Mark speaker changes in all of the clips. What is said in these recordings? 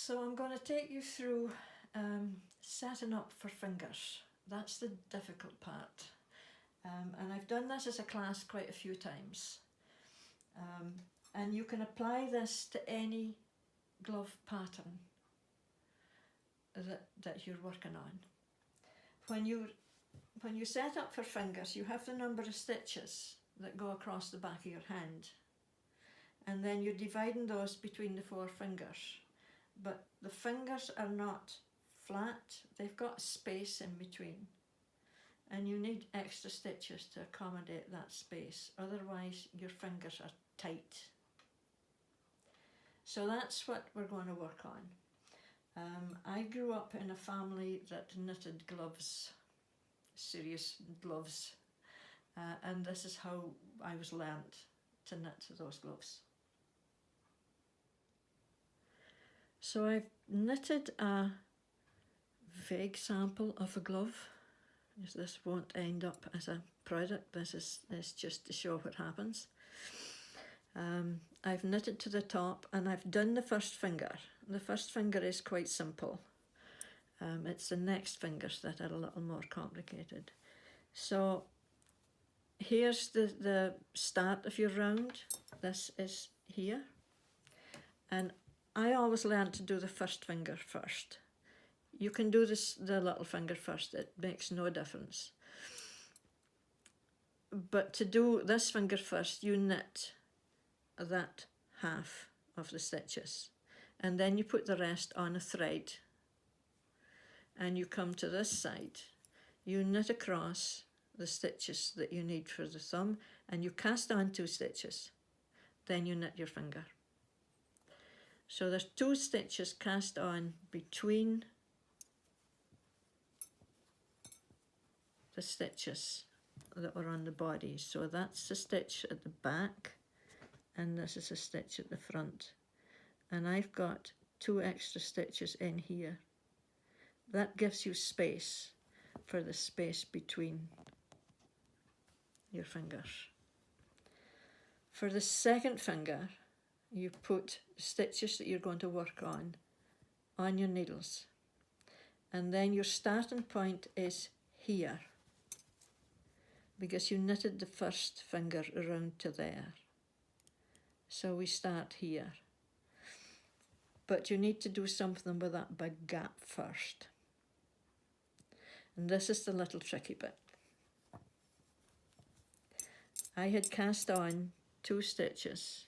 Speaker 1: So I'm going to take you through setting up for fingers. That's the difficult part. And I've done this as a class quite a few times. And you can apply this to any glove pattern that you're working on. When you set up for fingers, you have the number of stitches that go across the back of your hand. And then you're dividing those between the 4 fingers. But the fingers are not flat, they've got space in between. And you need extra stitches to accommodate that space, otherwise your fingers are tight. So that's what we're going to work on. I grew up in a family that knitted gloves, serious gloves, and this is how I was learnt to knit those gloves. So I've knitted a vague sample of a glove. This won't end up as a product, this is just to show what happens. I've knitted to the top and I've done the first finger. The first finger is quite simple. It's the next fingers that are a little more complicated. So here's the start of your round. This is here. And I always learned to do the first finger first. You can do the little finger first, it makes no difference. But to do this finger first, you knit that half of the stitches. And then you put the rest on a thread. And you come to this side. You knit across the stitches that you need for the thumb, and you cast on 2 stitches. Then you knit your finger. So there's 2 stitches cast on between the stitches that were on the body. So that's the stitch at the back, and this is a stitch at the front. And I've got 2 extra stitches in here. That gives you space for the space between your fingers. For the second finger, you put stitches that you're going to work on your needles. And then your starting point is here, because you knitted the first finger around to there. So we start here. But you need to do something with that big gap first. And this is the little tricky bit. I had cast on 2 stitches,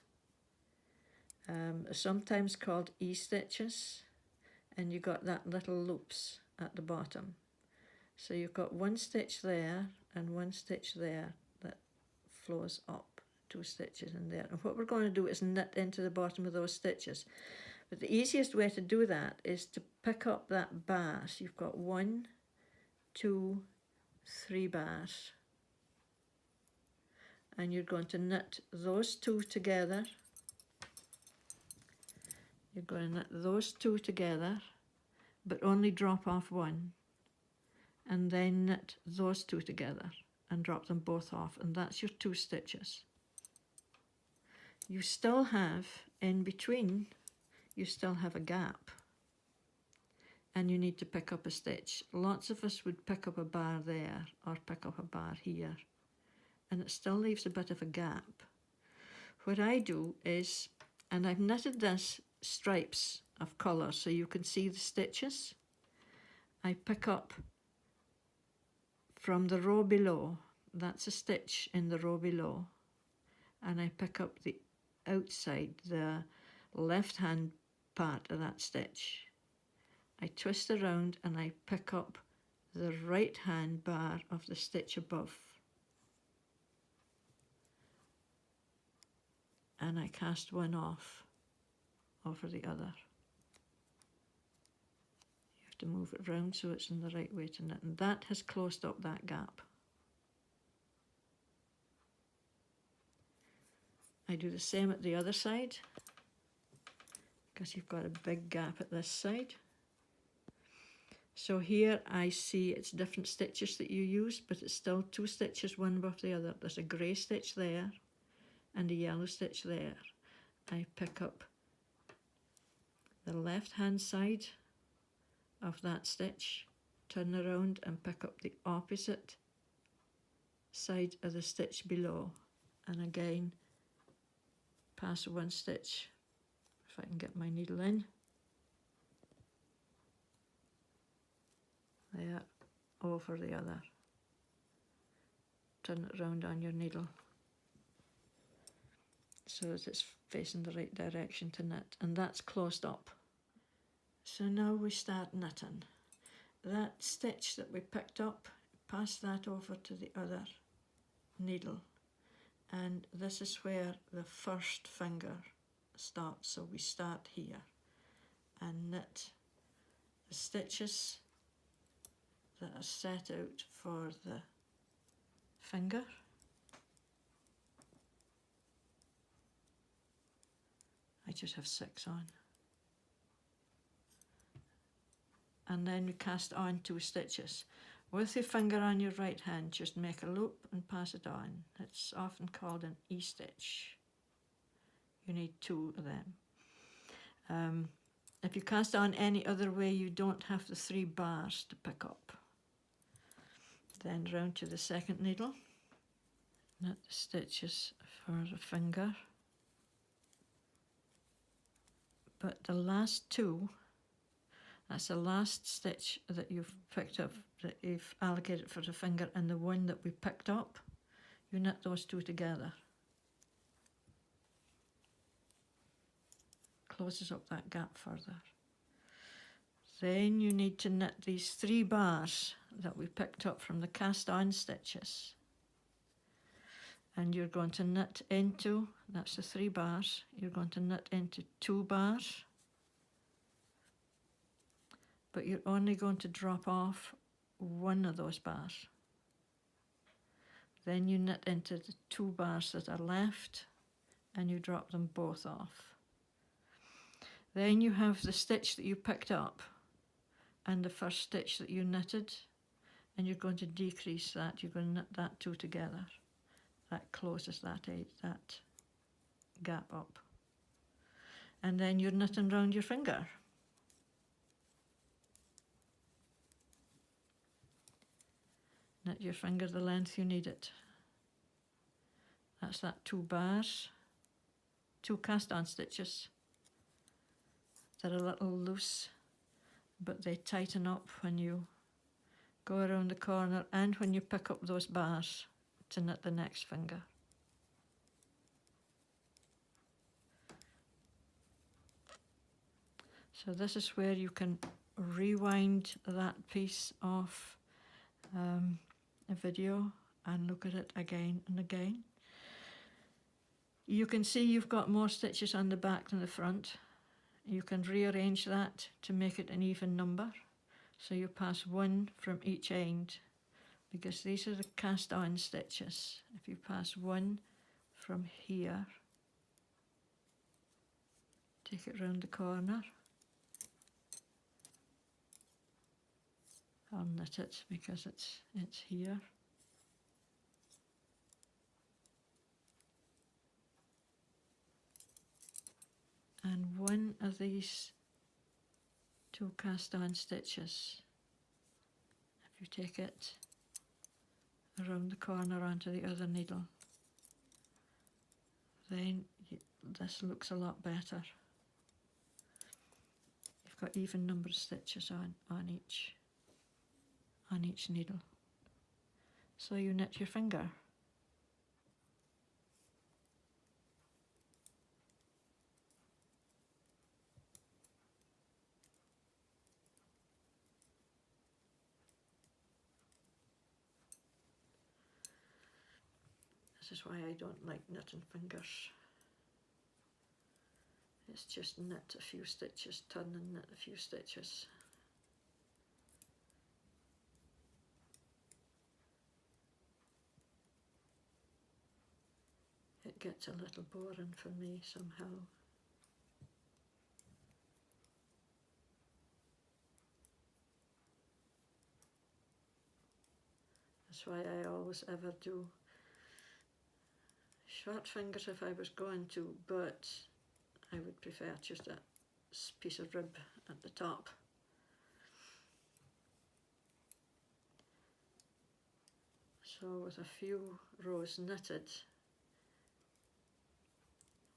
Speaker 1: sometimes called E-stitches, and you got that little loops at the bottom. So you've got 1 stitch there and 1 stitch there that flows up, 2 stitches in there. And what we're going to do is knit into the bottom of those stitches. But the easiest way to do that is to pick up that bar. So you've got 1, 2, 3 bars. And you're going to knit those 2 together. You're going to knit those 2 together, but only drop off 1. And then knit those 2 together and drop them both off, and that's your 2 stitches. You still have, in between, you still have a gap, and you need to pick up a stitch. Lots of us would pick up a bar there or pick up a bar here, and it still leaves a bit of a gap. What I do is, and I've knitted this stripes of colour so you can see the stitches, I pick up from the row below, that's a stitch in the row below, and I pick up the outside, the left hand part of that stitch. I twist around and I pick up the right hand bar of the stitch above, and I cast 1 off over the other. You have to move it round so it's in the right way to knit, and that has closed up that gap. I do the same at the other side, because you've got a big gap at this side. So here I see it's different stitches that you use, but it's still 2 stitches, 1 above the other. There's a grey stitch there and a yellow stitch there. I pick up the left hand side of that stitch, turn around and pick up the opposite side of the stitch below, and again pass one stitch, if I can get my needle in, there, over the other. Turn it round on your needle so that it's facing the right direction to knit, and that's closed up. So now we start knitting. That stitch that we picked up, pass that over to the other needle, and this is where the first finger starts. So we start here and knit the stitches that are set out for the finger. I just have 6 on. And then we cast on 2 stitches. With your finger on your right hand, just make a loop and pass it on. It's often called an E-stitch. You need 2 of them. If you cast on any other way, you don't have the 3 bars to pick up. Then round to the second needle, knit the stitches for the finger. But the last 2, that's the last stitch that you've picked up, that you've allocated for the finger, and the one that we picked up, you knit those 2 together. Closes up that gap further. Then you need to knit these 3 bars that we picked up from the cast on stitches. And you're going to knit into, that's the 3 bars, you're going to knit into 2 bars, but you're only going to drop off 1 of those bars. Then you knit into the 2 bars that are left, and you drop them both off. Then you have the stitch that you picked up and the first stitch that you knitted, and you're going to decrease that. You're going to knit that 2 together. That closes that gap up. And then you're knitting round your finger. Knit your finger the length you need it. That's that 2 bars, 2 cast on stitches. They're a little loose, but they tighten up when you go around the corner and when you pick up those bars to knit the next finger. So this is where you can rewind that piece of a video and look at it again and again. You can see you've got more stitches on the back than the front. You can rearrange that to make it an even number. So you pass 1 from each end, because these are the cast on stitches. If you pass 1 from here, take it round the corner. I'll knit it because it's here. And 1 of these 2 cast on stitches, if you take it around the corner onto the other needle, then this looks a lot better. You've got even number of stitches on each needle. So you knit your finger. This is why I don't like knitting fingers. It's just knit a few stitches, turn and knit a few stitches. It gets a little boring for me somehow. That's why I always ever do short fingers if I was going to, but I would prefer just a piece of rib at the top. So with a few rows knitted,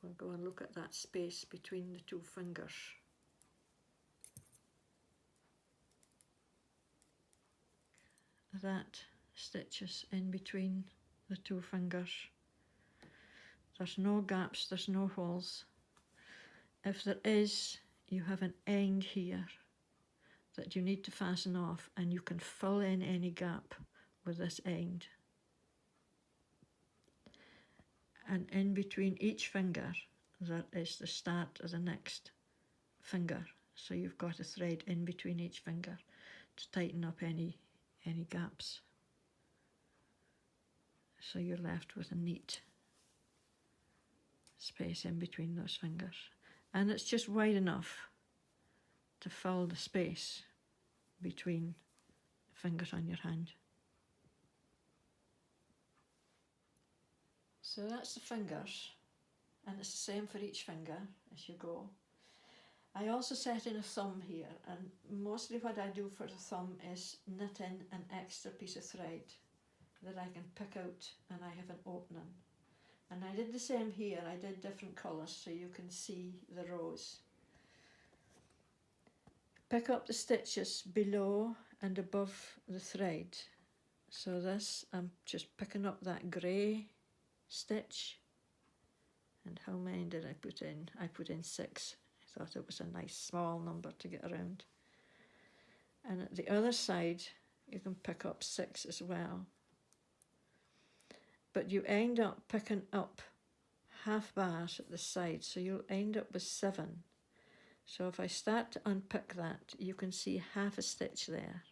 Speaker 1: we'll go and look at that space between the two fingers. That stitches in between the two fingers. There's no gaps, there's no holes. If there is, you have an end here that you need to fasten off, and you can fill in any gap with this end. And in between each finger, there is the start of the next finger. So you've got a thread in between each finger to tighten up any gaps. So you're left with a neat space in between those fingers. And it's just wide enough to fill the space between the fingers on your hand. So that's the fingers, and it's the same for each finger as you go. I also set in a thumb here, and mostly what I do for the thumb is knit in an extra piece of thread that I can pick out, and I have an opening. And I did the same here. I did different colours so you can see the rows. Pick up the stitches below and above the thread. So this, I'm just picking up that grey stitch. And how many did I put in? I put in 6. I thought it was a nice small number to get around. And at the other side, you can pick up 6 as well. But you end up picking up half bars at the side, so you'll end up with 7. So if I start to unpick that, you can see half a stitch there.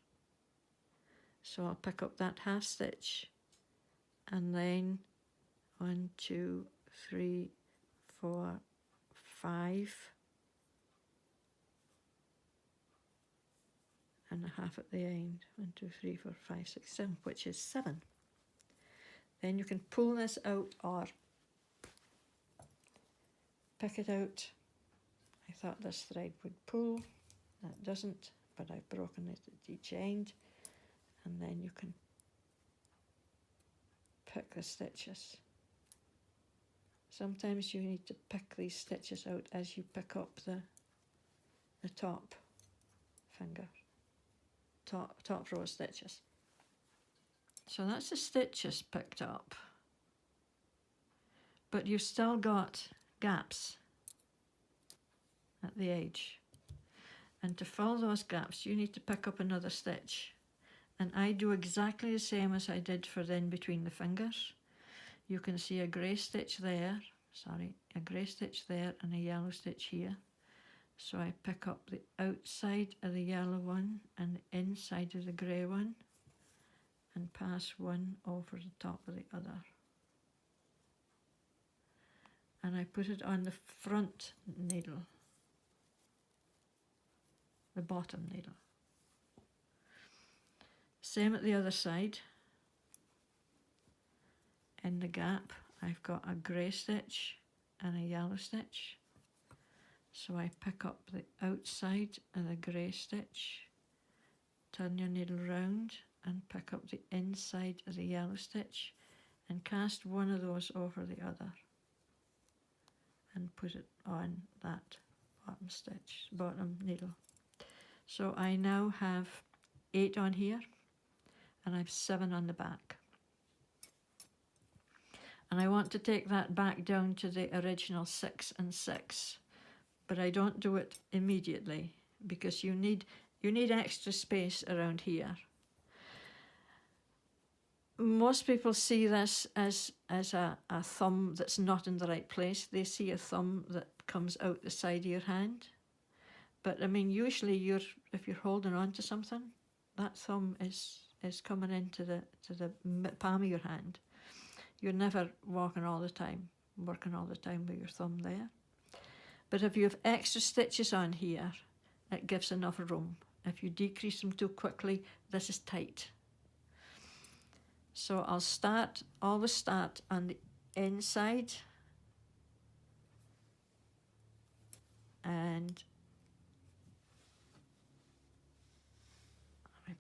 Speaker 1: So I'll pick up that half stitch, and then 1, 2, 3, 4, 5, and a half at the end. 1, 2, 3, 4, 5, 6, 7, which is 7. Then you can pull this out or pick it out. I thought this thread would pull. That doesn't, but I've broken it at each end. And then you can pick the stitches. Sometimes you need to pick these stitches out as you pick up the top finger, top row of stitches. So that's the stitches picked up, but you've still got gaps at the edge. And to fill those gaps, you need to pick up another stitch. And I do exactly the same as I did for the in between the fingers. You can see a grey stitch there, a grey stitch there and a yellow stitch here. So I pick up the outside of the yellow one and the inside of the grey one, and pass one over the top of the other. And I put it on the front needle, the bottom needle. Same at the other side. In the gap, I've got a grey stitch and a yellow stitch. So I pick up the outside of the grey stitch, turn your needle round, and pick up the inside of the yellow stitch and cast one of those over the other and put it on that bottom needle. So I now have 8 on here and I have 7 on the back. And I want to take that back down to the original 6 and 6, but I don't do it immediately because you need extra space around here. Most people see this as a thumb that's not in the right place. They see a thumb that comes out the side of your hand. But I mean, usually if you're holding on to something, that thumb is coming into the palm of your hand. You're never working all the time with your thumb there. But if you have extra stitches on here, it gives enough room. If you decrease them too quickly, this is tight. So I'll always start on the inside and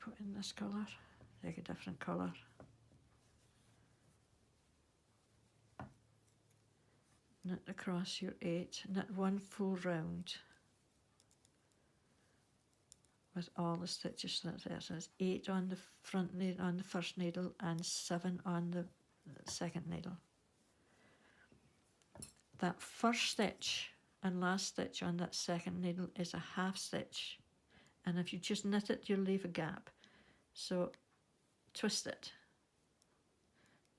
Speaker 1: put in this colour, take a different colour. Knit across your 8, knit 1 full round with all the stitches that's there. So it's 8 on the front needle, on the first needle, and 7 on the second needle. That first stitch and last stitch on that second needle is a half stitch, and if you just knit it, you'll leave a gap. So twist it,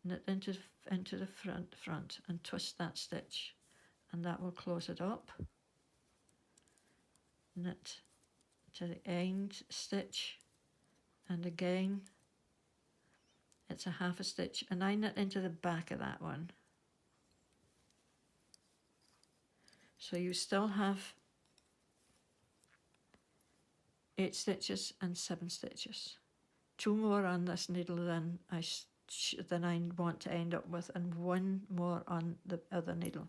Speaker 1: knit into the front and twist that stitch, and that will close it up. Knit to the end stitch, and again it's a half a stitch, and I knit into the back of that one. So you still have 8 stitches and 7 stitches. 2 more on this needle than I want to end up with, and 1 more on the other needle.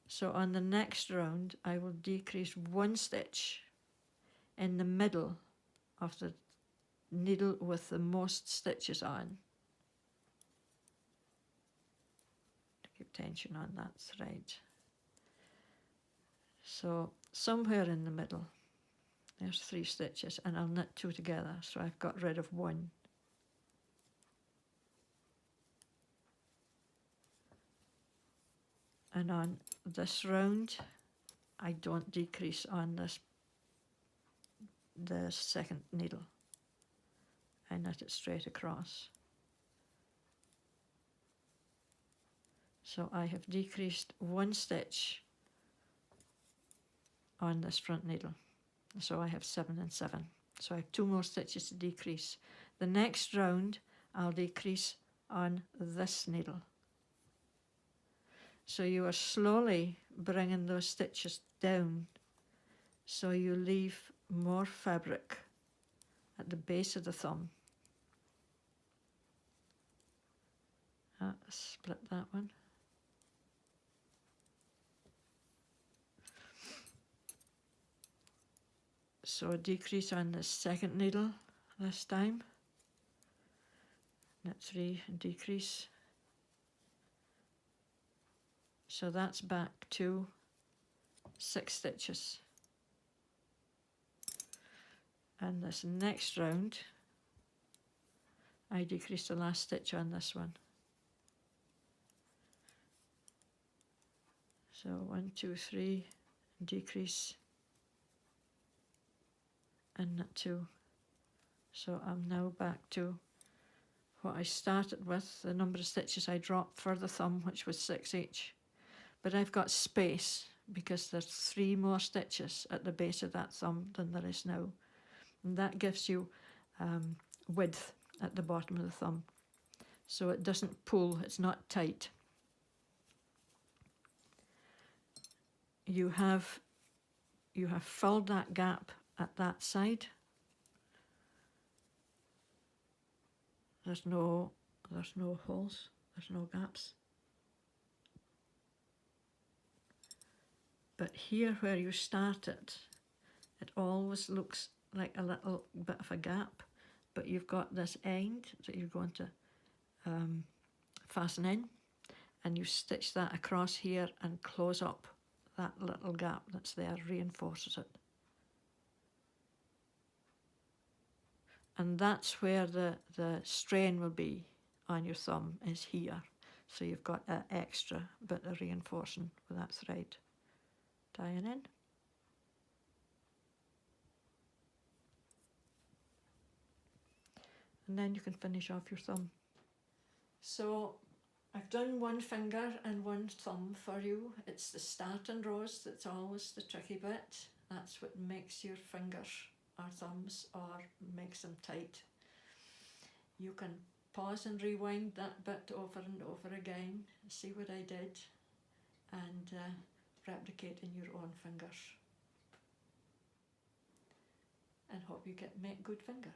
Speaker 1: So on the next round I will decrease 1 stitch in the middle of the needle with the most stitches on. Keep tension on that thread. So somewhere in the middle, there's 3 stitches, and I'll knit 2 together, so I've got rid of 1. And on this round, I don't decrease on the second needle. I knit it straight across. So I have decreased 1 stitch on this front needle. So I have 7 and 7. So I have 2 more stitches to decrease. The next round I'll decrease on this needle. So you are slowly bringing those stitches down, so you leave more fabric at the base of the thumb. Split that one. So a decrease on the second needle this time. Knit 3 and decrease. So that's back to 6 stitches. And this next round, I decrease the last stitch on this one. So 1, 2, 3, decrease, and knit 2. So I'm now back to what I started with, the number of stitches I dropped for the thumb, which was 6 each. But I've got space because there's 3 more stitches at the base of that thumb than there is now. And that gives you width at the bottom of the thumb. So it doesn't pull, it's not tight. You have filled that gap at that side. There's no holes, there's no gaps. But here where you started, it always looks like a little bit of a gap, but you've got this end that you're going to fasten in, and you stitch that across here and close up that little gap that's there, reinforces it. And that's where the strain will be on your thumb, is here. So you've got an extra bit of reinforcing with that thread. Tying in. And then you can finish off your thumb. So I've done 1 finger and 1 thumb for you. It's the starting rows that's always the tricky bit. That's what makes your fingers or thumbs, or makes them tight. You can pause and rewind that bit over and over again, see what I did, and replicate in your own fingers. And hope you make good fingers.